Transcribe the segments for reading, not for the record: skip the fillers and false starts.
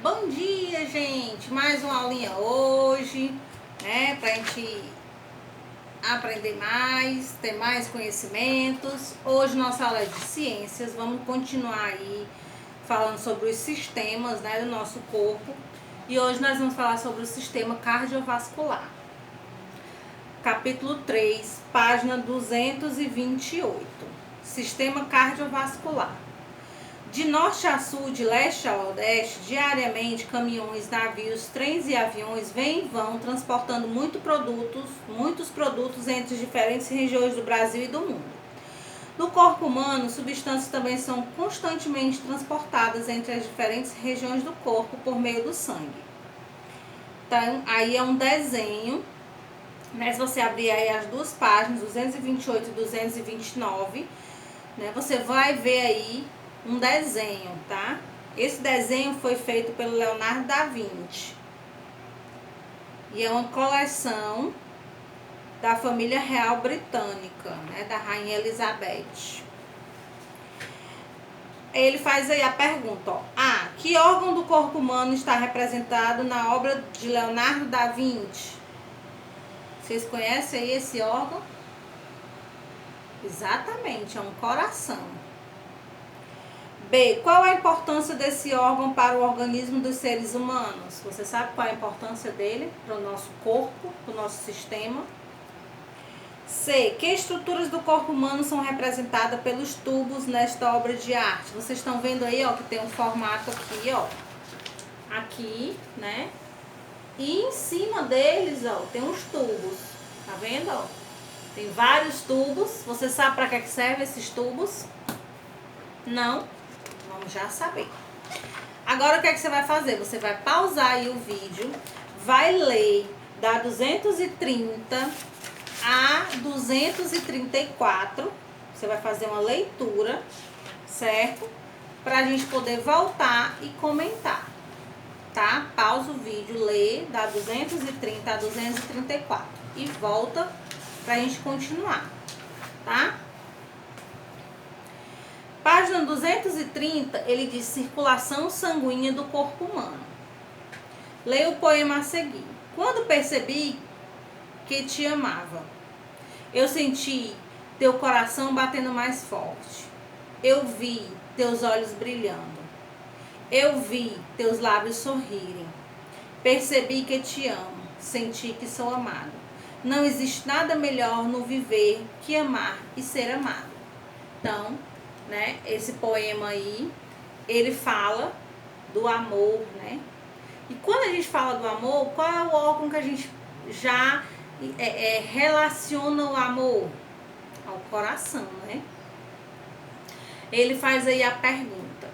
Bom dia, gente! Mais uma aulinha hoje, né? Pra gente aprender mais, ter mais conhecimentos. Hoje nossa aula é de ciências. Vamos continuar aí falando sobre os sistemas, né, do nosso corpo. E hoje nós vamos falar sobre o sistema cardiovascular. Capítulo 3, página 228. Sistema cardiovascular. De norte a sul, de leste a oeste, diariamente caminhões, navios, trens e aviões vêm e vão transportando muitos produtos entre diferentes regiões do Brasil e do mundo. No corpo humano, substâncias também são constantemente transportadas entre as diferentes regiões do corpo por meio do sangue. Então, aí é um desenho, né? Se você abrir aí as duas páginas, 228 e 229, né? Você vai ver aí um desenho, tá? Esse desenho foi feito pelo Leonardo da Vinci. E é uma coleção da família real britânica, né? Da Rainha Elizabeth. Ele faz aí a pergunta, ó. Que órgão do corpo humano está representado na obra de Leonardo da Vinci? Vocês conhecem aí esse órgão? Exatamente, é um coração. B. Qual a importância desse órgão para o organismo dos seres humanos? Você sabe qual é a importância dele para o nosso corpo, para o nosso sistema? C. Que estruturas do corpo humano são representadas pelos tubos nesta obra de arte? Vocês estão vendo aí, ó, que tem um formato aqui, ó. Aqui, né? E em cima deles, ó, tem uns tubos. Tá vendo, ó? Tem vários tubos. Você sabe para que servem esses tubos? Não? Vamos já saber. Agora o que é que você vai fazer? Você vai pausar aí o vídeo, vai ler da 230 a 234. Você vai fazer uma leitura, certo? Pra gente poder voltar e comentar, tá? Pausa o vídeo, lê da 230 a 234 e volta pra gente continuar, tá? Página 230, ele diz circulação sanguínea do corpo humano. Leia o poema a seguir. Quando percebi que te amava, eu senti teu coração batendo mais forte. Eu vi teus olhos brilhando. Eu vi teus lábios sorrirem. Percebi que te amo. Senti que sou amado. Não existe nada melhor no viver que amar e ser amado. Então, né, esse poema aí, ele fala do amor, né? E quando a gente fala do amor, qual é o órgão que a gente já relaciona o amor? Ao coração, né? Ele faz aí a pergunta.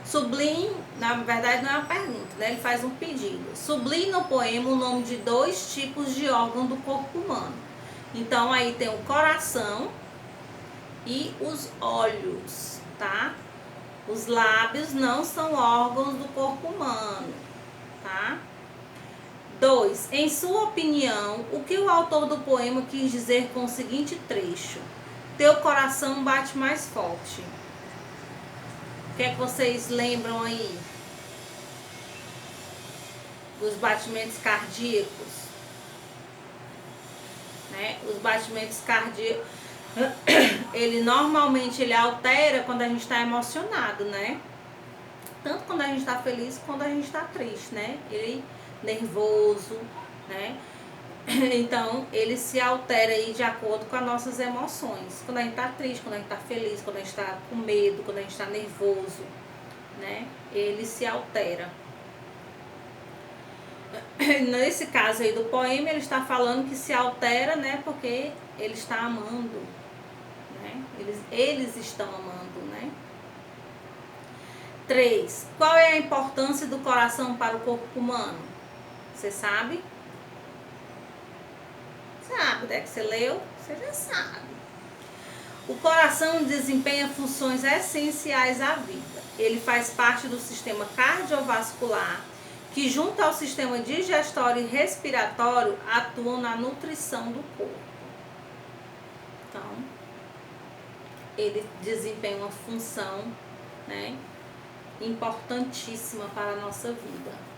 Sublinhe, na verdade não é uma pergunta, né? Ele faz um pedido. Sublinhe no poema o nome de 2 tipos de órgão do corpo humano. Então aí tem o coração e os olhos, tá? Os lábios não são órgãos do corpo humano, tá? 2. Em sua opinião, o que o autor do poema quis dizer com o seguinte trecho? Teu coração bate mais forte. O que é que vocês lembram aí? Dos batimentos cardíacos, né? Os batimentos cardíacos, ele normalmente altera quando a gente está emocionado, né? Tanto quando a gente está feliz quanto a gente está triste, né? Ele nervoso, né? Então, ele se altera aí de acordo com as nossas emoções. Quando a gente tá triste, quando a gente tá feliz, quando a gente tá com medo, quando a gente tá nervoso, né? Ele se altera. Nesse caso aí do poema, ele está falando que se altera, né? Porque ele está amando, né? Eles estão amando, né? 3. Qual é a importância do coração para o corpo humano? Você sabe? Sabe, né? Que você leu, você já sabe. O coração desempenha funções essenciais à vida. Ele faz parte do sistema cardiovascular, que junto ao sistema digestório e respiratório atuam na nutrição do corpo. Então, ele desempenha uma função, né, importantíssima para a nossa vida.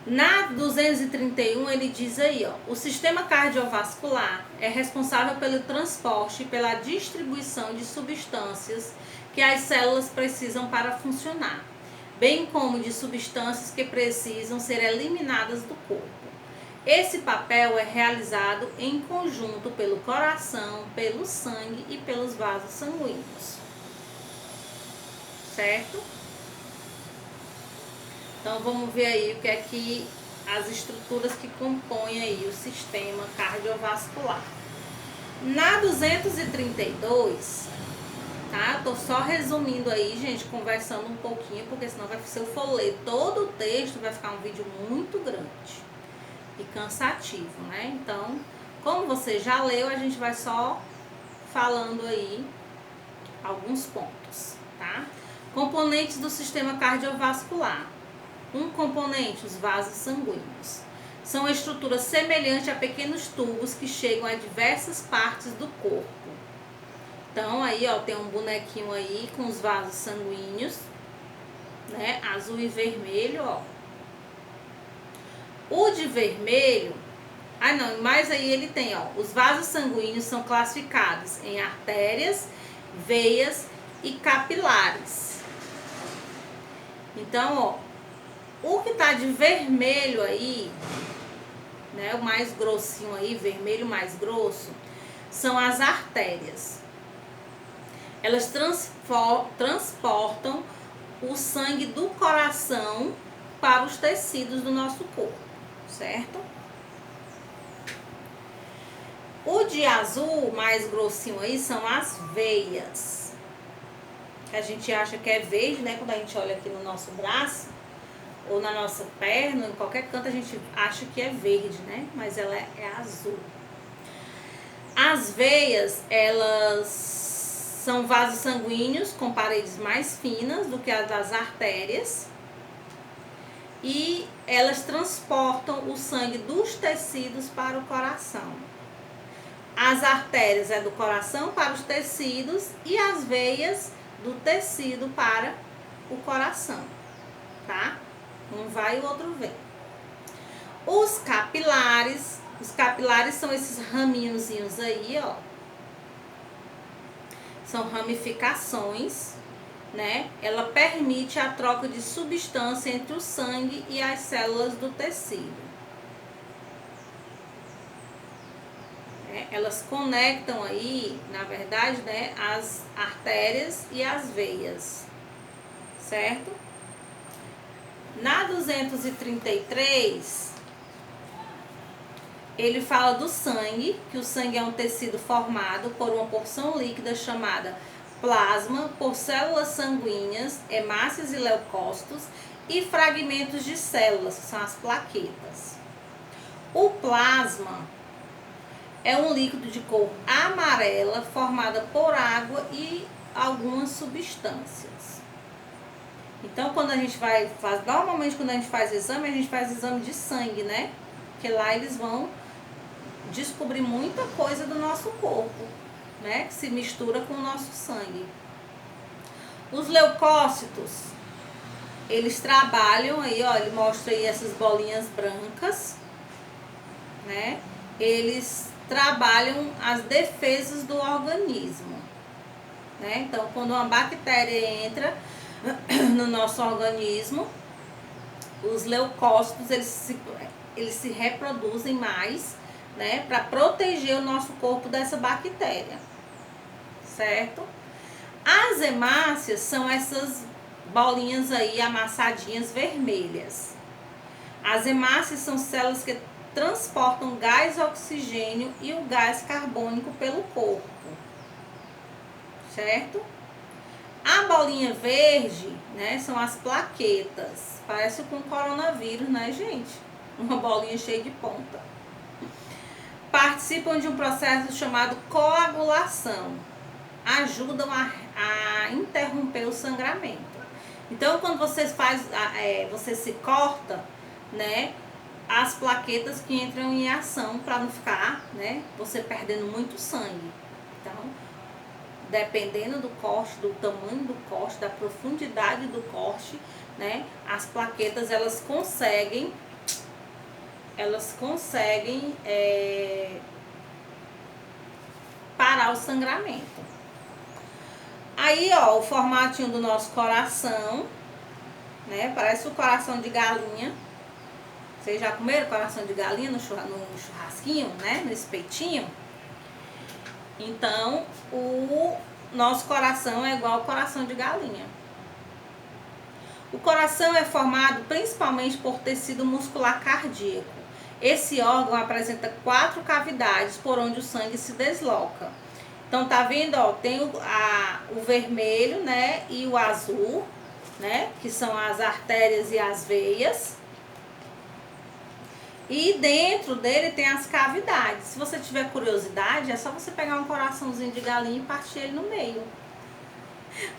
Na 231 ele diz aí, ó, o sistema cardiovascular é responsável pelo transporte e pela distribuição de substâncias que as células precisam para funcionar, bem como de substâncias que precisam ser eliminadas do corpo. Esse papel é realizado em conjunto pelo coração, pelo sangue e pelos vasos sanguíneos. Certo? Então vamos ver aí o que é que as estruturas que compõem aí o sistema cardiovascular. Na 232, tá? Eu tô só resumindo aí, gente, conversando um pouquinho, porque senão se eu for ler todo o texto, vai ficar um vídeo muito grande e cansativo, né? Então, como você já leu, a gente vai só falando aí alguns pontos, tá? Componentes do sistema cardiovascular. Um componente, os vasos sanguíneos. São estruturas semelhantes a pequenos tubos que chegam a diversas partes do corpo. Então, aí, ó, tem um bonequinho aí com os vasos sanguíneos, né? Azul e vermelho, ó. O de vermelho, mas aí ele tem, ó, os vasos sanguíneos são classificados em artérias, veias e capilares. Então, ó, o que tá de vermelho aí, né, o mais grossinho aí, vermelho mais grosso, são as artérias. Elas transportam o sangue do coração para os tecidos do nosso corpo, certo? O de azul, mais grossinho aí, são as veias. Que a gente acha que é verde, né? Quando a gente olha aqui no nosso braço, ou na nossa perna, em qualquer canto a gente acha que é verde, né? Mas ela é azul. As veias, elas são vasos sanguíneos com paredes mais finas do que as das artérias. E elas transportam o sangue dos tecidos para o coração. As artérias é do coração para os tecidos e as veias do tecido para o coração, tá? Um vai e o outro vem. Os capilares são esses raminhozinhos aí, ó. São ramificações, né? Ela permite a troca de substância entre o sangue e as células do tecido. Elas conectam aí, na verdade, né, as artérias e as veias, certo? Na 233, ele fala do sangue, que o sangue é um tecido formado por uma porção líquida chamada plasma, por células sanguíneas, hemácias e leucócitos e fragmentos de células, que são as plaquetas. O plasma é um líquido de cor amarela formada por água e algumas substâncias. Então, quando a gente normalmente quando a gente faz exame, a gente faz exame de sangue, né? Porque lá eles vão descobrir muita coisa do nosso corpo, né? Que se mistura com o nosso sangue. Os leucócitos, eles trabalham aí, ó, ele mostra aí essas bolinhas brancas, né? Eles trabalham as defesas do organismo, né? Então, quando uma bactéria entra no nosso organismo, os leucócitos, eles se reproduzem mais, né? Para proteger o nosso corpo dessa bactéria, certo? As hemácias são essas bolinhas aí amassadinhas vermelhas. As hemácias são células que transportam gás oxigênio e o gás carbônico pelo corpo, certo? A bolinha verde, né, são as plaquetas. Parece com coronavírus, né, gente? Uma bolinha cheia de ponta. Participam de um processo chamado coagulação. Ajudam a interromper o sangramento. Então, quando você você se corta, né, as plaquetas que entram em ação para não ficar, né, você perdendo muito sangue. Então, dependendo do corte, do tamanho do corte, da profundidade do corte, né? As plaquetas, elas conseguem parar o sangramento. Aí, ó, o formatinho do nosso coração, né? Parece o coração de galinha. Vocês já comeram coração de galinha no churrasquinho, né? No espetinho? Então, o nosso coração é igual ao coração de galinha. O coração é formado principalmente por tecido muscular cardíaco. Esse órgão apresenta 4 cavidades por onde o sangue se desloca. Então, tá vendo, ó, tem o vermelho, né, e o azul, né, que são as artérias e as veias. E dentro dele tem as cavidades. Se você tiver curiosidade, é só você pegar um coraçãozinho de galinha e partir ele no meio.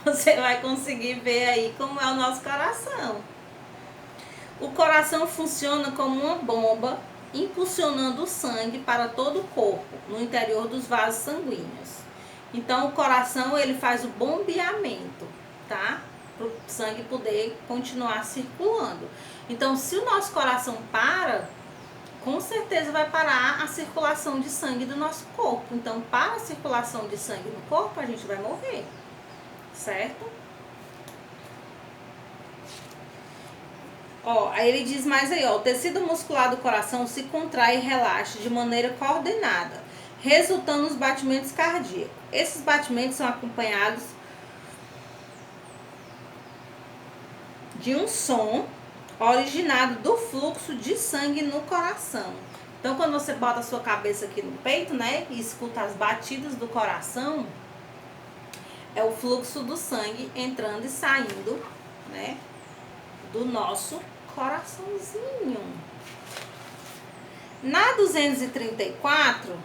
Você vai conseguir ver aí como é o nosso coração. O coração funciona como uma bomba, impulsionando o sangue para todo o corpo, no interior dos vasos sanguíneos. Então, o coração, ele faz o bombeamento, tá? Para o sangue poder continuar circulando. Então, se o nosso coração para, com certeza vai parar a circulação de sangue do nosso corpo. Então, para a circulação de sangue no corpo, a gente vai morrer, certo? Ó, aí ele diz mais aí, ó, o tecido muscular do coração se contrai e relaxa de maneira coordenada, resultando nos batimentos cardíacos. Esses batimentos são acompanhados de um som originado do fluxo de sangue no coração. Então, quando você bota a sua cabeça aqui no peito, né, e escuta as batidas do coração, é o fluxo do sangue entrando e saindo, né, do nosso coraçãozinho. Na 234,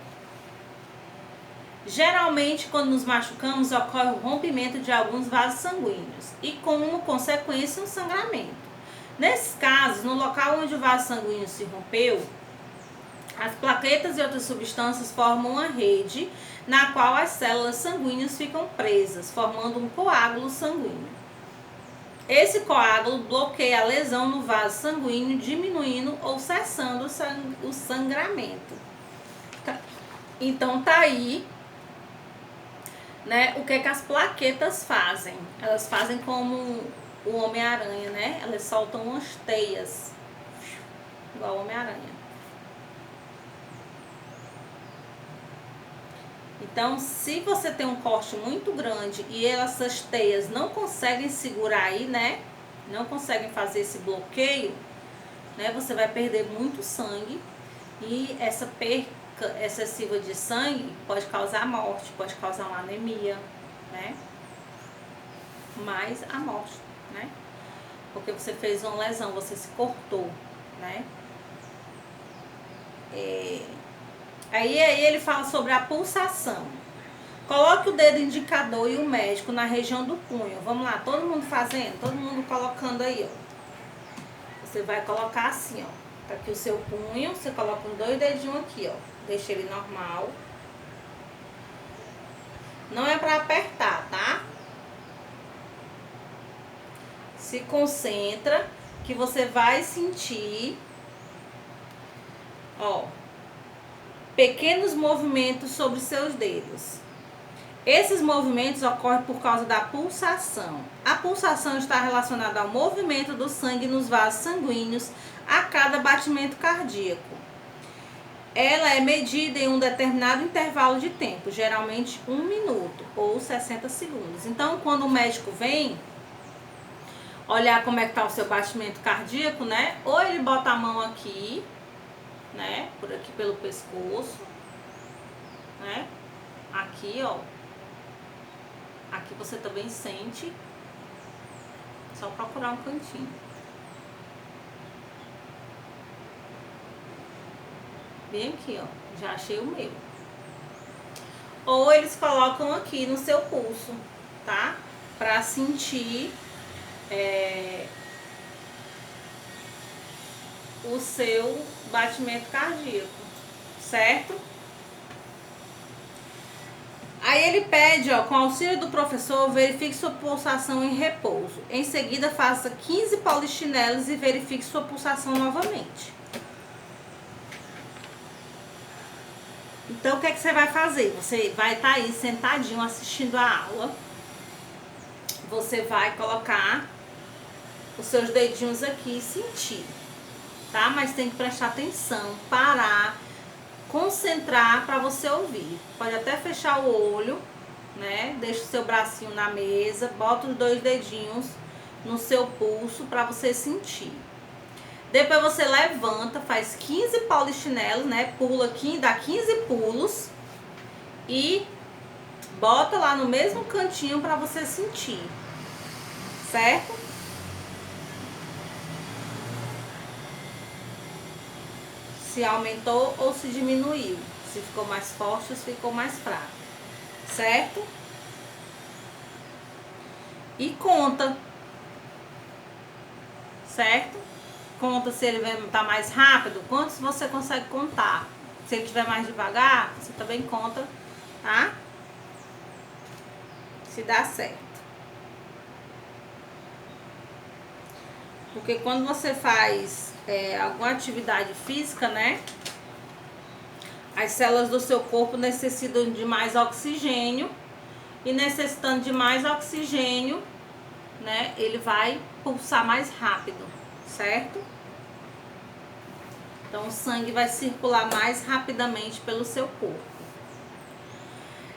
geralmente quando nos machucamos ocorre o rompimento de alguns vasos sanguíneos e como consequência um sangramento. Nesses casos, no local onde o vaso sanguíneo se rompeu, as plaquetas e outras substâncias formam uma rede na qual as células sanguíneas ficam presas, formando um coágulo sanguíneo. Esse coágulo bloqueia a lesão no vaso sanguíneo, diminuindo ou cessando o sangramento. Então tá aí, né, o que as plaquetas fazem. Elas fazem como o Homem-Aranha, né? Elas soltam umas teias, igual o Homem-Aranha. Então, se você tem um corte muito grande e essas teias não conseguem segurar aí, né? Não conseguem fazer esse bloqueio, né? Você vai perder muito sangue e essa perca excessiva de sangue pode causar morte, pode causar uma anemia, né? Mais a morte, né? Porque você fez uma lesão, você se cortou, né? Aí ele fala sobre a pulsação. Coloque o dedo indicador e o médico na região do punho. Vamos lá, todo mundo fazendo, todo mundo colocando aí, ó. Você vai colocar assim, ó. Tá aqui o seu punho, você coloca um 2 dedinhos aqui, ó. Deixa ele normal. Não é pra apertar, tá? Se concentra que você vai sentir, ó, pequenos movimentos sobre seus dedos. Esses movimentos ocorrem por causa da pulsação. A pulsação está relacionada ao movimento do sangue nos vasos sanguíneos a cada batimento cardíaco. Ela é medida em um determinado intervalo de tempo, geralmente 1 minuto ou 60 segundos. Então, quando o médico vem olhar como é que tá o seu batimento cardíaco, né? Ou ele bota a mão aqui, né? Por aqui pelo pescoço, né? Aqui, ó. Aqui você também sente. Só procurar um cantinho. Bem aqui, ó. Já achei o meu. Ou eles colocam aqui no seu pulso, tá? Pra sentir o seu batimento cardíaco, certo? Aí ele pede, ó, com auxílio do professor, verifique sua pulsação em repouso. Em seguida, faça 15 polichinelos e verifique sua pulsação novamente. Então, o que é que você vai fazer? Você vai estar aí sentadinho assistindo a aula. Você vai colocar os seus dedinhos aqui e sentir, tá? Mas tem que prestar atenção, parar, concentrar para você ouvir. Pode até fechar o olho, né? Deixa o seu bracinho na mesa, bota os 2 dedinhos no seu pulso para você sentir. Depois você levanta, faz 15 polichinelos, né? Pula aqui, dá 15 pulos e bota lá no mesmo cantinho para você sentir, certo? Se aumentou ou se diminuiu, se ficou mais forte ou se ficou mais fraco, certo? E conta, certo? Conta se ele vai estar mais rápido, quantos você consegue contar. Se ele estiver mais devagar, você também conta, tá? Se dá certo. Porque quando você faz alguma atividade física, né? As células do seu corpo necessitam de mais oxigênio. E necessitando de mais oxigênio, né? Ele vai pulsar mais rápido, certo? Então o sangue vai circular mais rapidamente pelo seu corpo.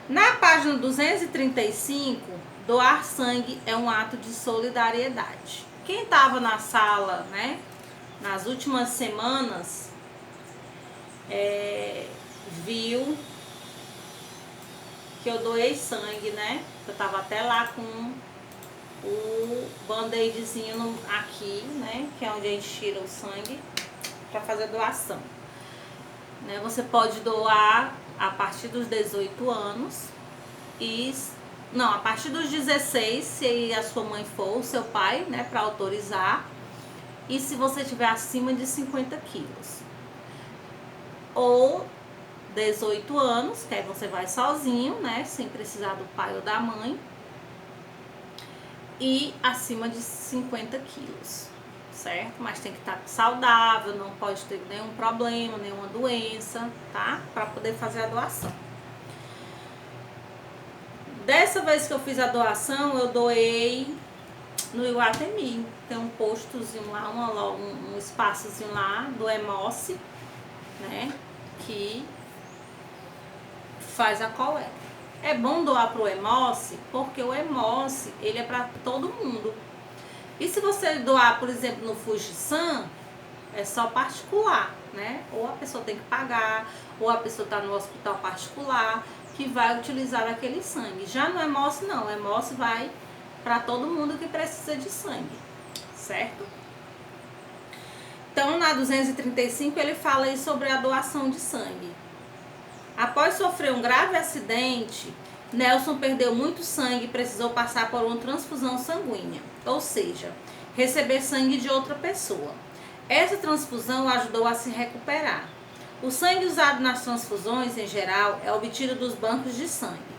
Na página 235, doar sangue é um ato de solidariedade. Quem estava na sala, né, nas últimas semanas, viu que eu doei sangue, né? Eu tava até lá com o band-aidzinho aqui, né? Que é onde a gente tira o sangue para fazer doação. Né? Você pode doar a partir dos 18 anos a partir dos 16, se a sua mãe for, o seu pai, né, para autorizar. E se você tiver acima de 50 quilos. Ou 18 anos, que aí você vai sozinho, né, sem precisar do pai ou da mãe. E acima de 50 quilos, certo? Mas tem que estar saudável, não pode ter nenhum problema, nenhuma doença, tá? Para poder fazer a doação. Dessa vez que eu fiz a doação, eu doei no Iguatemi. Tem um postozinho lá, um espaçozinho lá do Hemoce, né? Que faz a coleta. É bom doar pro Hemoce, porque o Hemoce, ele é para todo mundo. E se você doar, por exemplo, no Fujisan, é só particular, né? Ou a pessoa tem que pagar, ou a pessoa está no hospital particular, que vai utilizar aquele sangue. Já no Hemoce, não. O Hemoce vai para todo mundo que precisa de sangue, certo? Então, na 235, ele fala aí sobre a doação de sangue. Após sofrer um grave acidente, Nelson perdeu muito sangue e precisou passar por uma transfusão sanguínea, ou seja, receber sangue de outra pessoa. Essa transfusão o ajudou a se recuperar. O sangue usado nas transfusões, em geral, é obtido dos bancos de sangue.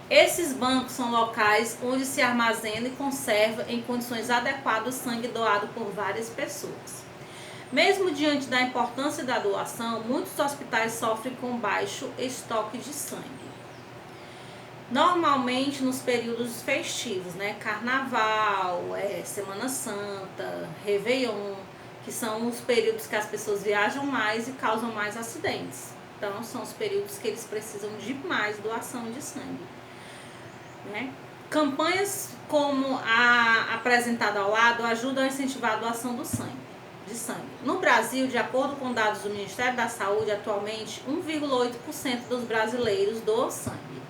Esses bancos são locais onde se armazena e conserva em condições adequadas o sangue doado por várias pessoas. Mesmo diante da importância da doação, muitos hospitais sofrem com baixo estoque de sangue. Normalmente nos períodos festivos, né? Carnaval, Semana Santa, Réveillon, que são os períodos que as pessoas viajam mais e causam mais acidentes. Então, são os períodos que eles precisam de mais doação de sangue. Né? Campanhas como a apresentada ao lado ajudam a incentivar a doação de sangue. No Brasil, de acordo com dados do Ministério da Saúde, atualmente 1,8% dos brasileiros doam sangue.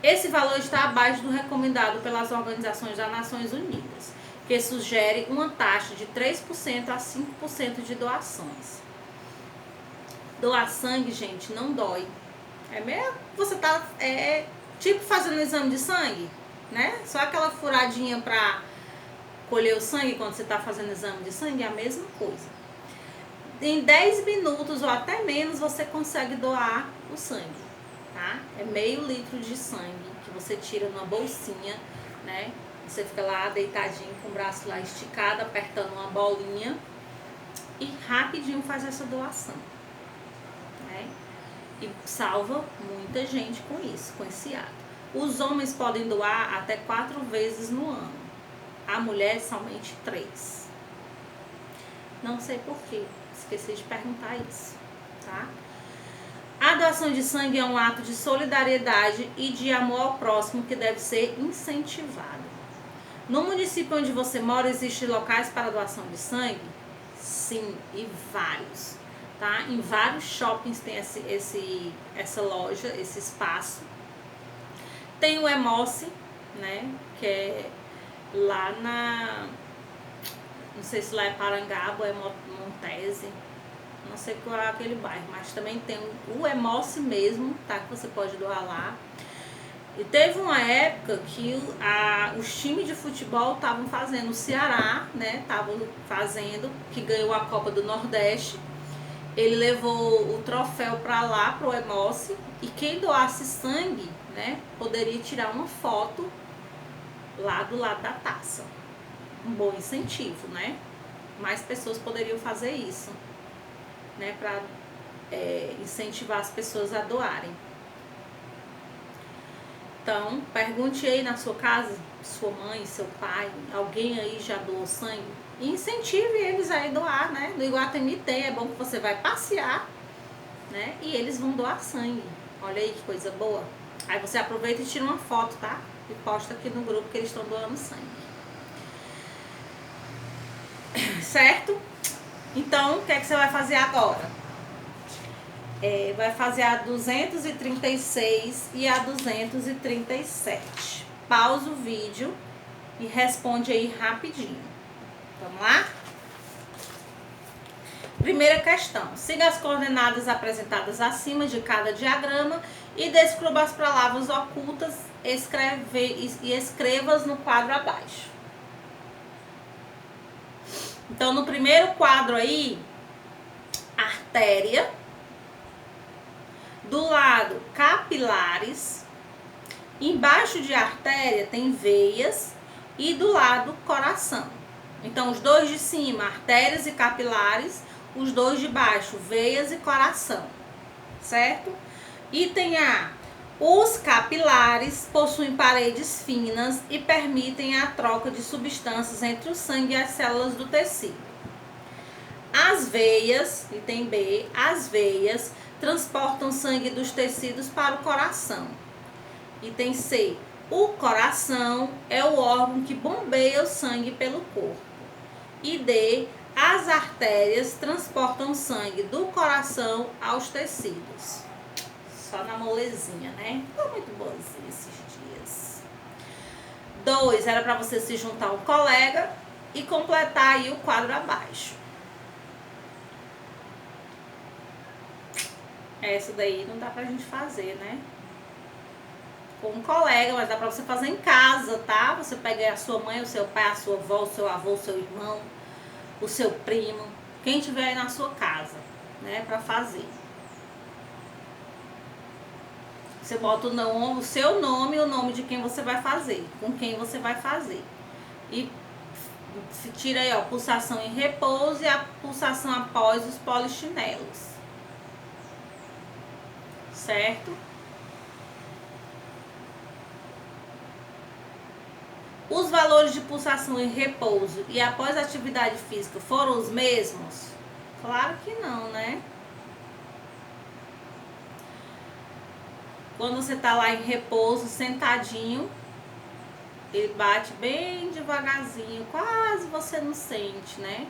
Esse valor está abaixo do recomendado pelas organizações das Nações Unidas, que sugere uma taxa de 3% a 5% de doações. Doar sangue, gente, não dói. É mesmo? Você tá tipo fazendo exame de sangue, né? Só aquela furadinha para colher o sangue quando você está fazendo exame de sangue é a mesma coisa. Em 10 minutos ou até menos você consegue doar o sangue, tá? É meio litro de sangue que você tira numa bolsinha, né? Você fica lá deitadinho com o braço lá esticado, apertando uma bolinha e rapidinho faz essa doação, né? E salva muita gente com isso, com esse ato. Os homens podem doar até 4 vezes no ano. A mulher somente 3. Não sei porquê, esqueci de perguntar isso, tá? A doação de sangue é um ato de solidariedade e de amor ao próximo que deve ser incentivado. No município onde você mora, existem locais para doação de sangue? Sim, e vários, tá? Em vários shoppings tem essa loja, esse espaço. Tem o Hemoce, né? Que é lá não sei se lá é Parangaba ou é Montese, não sei qual é aquele bairro, mas também tem o Hemoce mesmo, tá? Que você pode doar lá. E teve uma época que os times de futebol estavam fazendo, o Ceará, né? Estavam fazendo, que ganhou a Copa do Nordeste. Ele levou o troféu para lá, pro Hemoce, e quem doasse sangue, né? Poderia tirar uma foto lá do lado da taça. Um bom incentivo, né? Mais pessoas poderiam fazer isso, né? Para incentivar as pessoas a doarem. Então, pergunte aí na sua casa, sua mãe, seu pai, alguém aí já doou sangue? E incentive eles a doar, né? No Iguatemi tem, é bom que você vai passear, né? E eles vão doar sangue. Olha aí que coisa boa. Aí você aproveita e tira uma foto, tá? E posta aqui no grupo que eles estão doando sangue. Certo? Então, o que é que você vai fazer agora? Vai fazer a 236 e a 237. Pausa o vídeo e responde aí rapidinho. Vamos lá? Primeira questão. Siga as coordenadas apresentadas acima de cada diagrama e descubra as palavras ocultas e escreva-as no quadro abaixo. Então, no primeiro quadro aí, artéria. Do lado, capilares. Embaixo de artéria tem veias. E do lado, coração. Então, os dois de cima, artérias e capilares. Os dois de baixo, veias e coração. Certo? Item A. Os capilares possuem paredes finas e permitem a troca de substâncias entre o sangue e as células do tecido. As veias, item B, as veias transportam sangue dos tecidos para o coração. Item C, o coração é o órgão que bombeia o sangue pelo corpo. E D, as artérias transportam sangue do coração aos tecidos. Só na molezinha, né? Tô muito boazinha esses dias. 2, era para você se juntar a um colega e completar aí o quadro abaixo. Essa daí não dá pra gente fazer, né? Com um colega, mas dá pra você fazer em casa, tá? Você pega a sua mãe, o seu pai, a sua avó, o seu avô, o seu irmão, o seu primo, quem tiver aí na sua casa, né? Pra fazer. Você bota o seu nome e o nome de quem você vai fazer, com quem você vai fazer. E tira aí, ó, pulsação em repouso e a pulsação após os polichinelos. Certo? Os valores de pulsação em repouso e após a atividade física foram os mesmos? Claro que não, né? Quando você tá lá em repouso, sentadinho, ele bate bem devagarzinho, quase você não sente, né?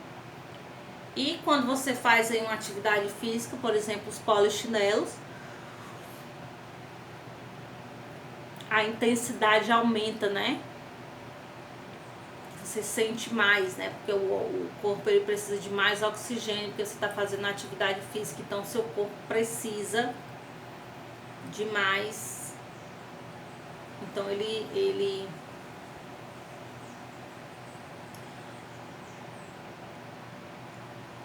E quando você faz aí uma atividade física, por exemplo, os polichinelos, a intensidade aumenta, né? Você sente mais, né? Porque o corpo ele precisa de mais oxigênio, porque você está fazendo atividade física, então seu corpo precisa de mais. Então ele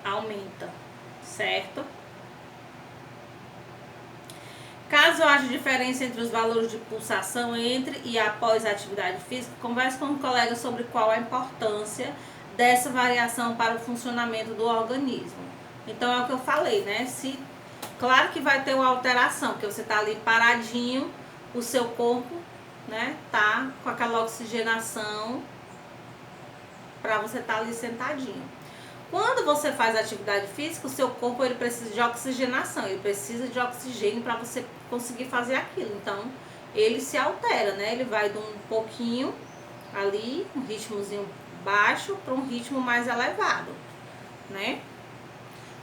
aumenta, certo? Caso Caso haja diferença entre os valores de pulsação entre e após a atividade física, converse com um colega sobre qual a importância dessa variação para o funcionamento do organismo. Então é o que eu falei, né? Claro que vai ter uma alteração, porque você tá ali paradinho, o seu corpo, né, tá com aquela oxigenação para você estar ali sentadinho. Quando você faz atividade física, o seu corpo ele precisa de oxigenação, ele precisa de oxigênio para você conseguir fazer aquilo. Então, ele se altera, né? Ele vai de um pouquinho ali, um ritmozinho baixo para um ritmo mais elevado, né?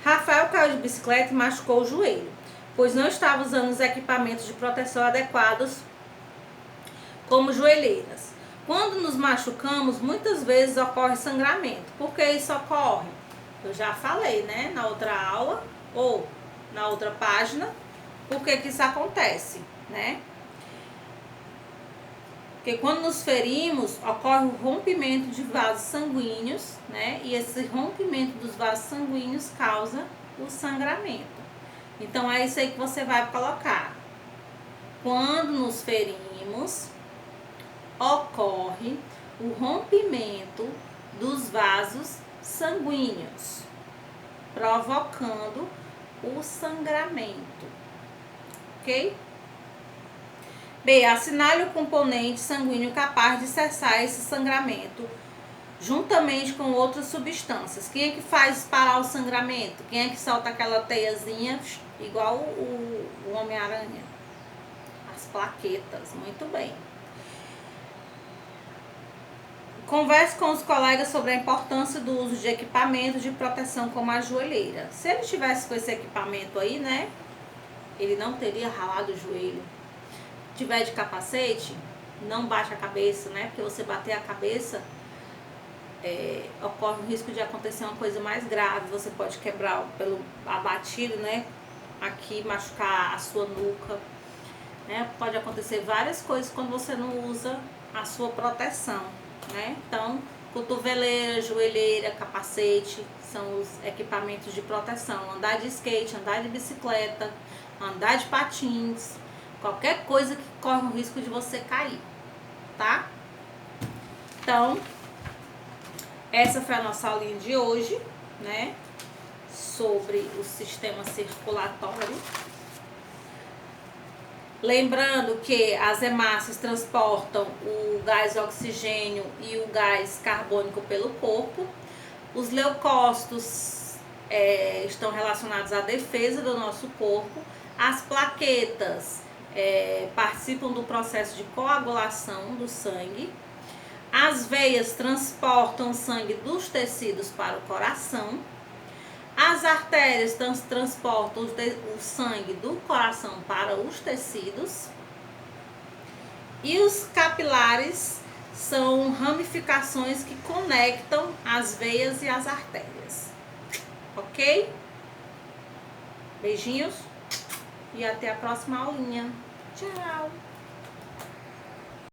Rafael caiu de bicicleta e machucou o joelho, pois não estava usando os equipamentos de proteção adequados, como joelheiras. Quando nos machucamos, muitas vezes ocorre sangramento. Por que isso ocorre? Eu já falei, né, na outra aula ou na outra página, por que isso acontece, né? Porque quando nos ferimos, ocorre o rompimento de vasos sanguíneos, né? E esse rompimento dos vasos sanguíneos causa o sangramento. Então, é isso aí que você vai colocar. Quando nos ferimos, ocorre o rompimento dos vasos sanguíneos, provocando o sangramento, ok? B. Assinale o componente sanguíneo capaz de cessar esse sangramento, juntamente com outras substâncias. Quem é que faz parar o sangramento? Quem é que solta aquela teiazinha, igual o Homem-Aranha? As plaquetas, muito bem. Converse com os colegas sobre a importância do uso de equipamentos de proteção como a joelheira. Se ele tivesse com esse equipamento aí, né, ele não teria ralado o joelho. Se tiver de capacete, não baixe a cabeça, né, porque você bater a cabeça, ocorre o risco de acontecer uma coisa mais grave. Você pode quebrar pelo abatido, né, aqui machucar a sua nuca, né, pode acontecer várias coisas quando você não usa a sua proteção. Né? Então, cotoveleira, joelheira, capacete são os equipamentos de proteção. Andar de skate, andar de bicicleta, andar de patins, qualquer coisa que corre o risco de você cair, tá? Então, essa foi a nossa aulinha de hoje, né? Sobre o sistema circulatório. Lembrando que as hemácias transportam o gás oxigênio e o gás carbônico pelo corpo. Os leucócitos estão relacionados à defesa do nosso corpo. As plaquetas participam do processo de coagulação do sangue. As veias transportam o sangue dos tecidos para o coração. As artérias transportam o sangue do coração para os tecidos. E os capilares são ramificações que conectam as veias e as artérias. Ok? Beijinhos e até a próxima aulinha. Tchau!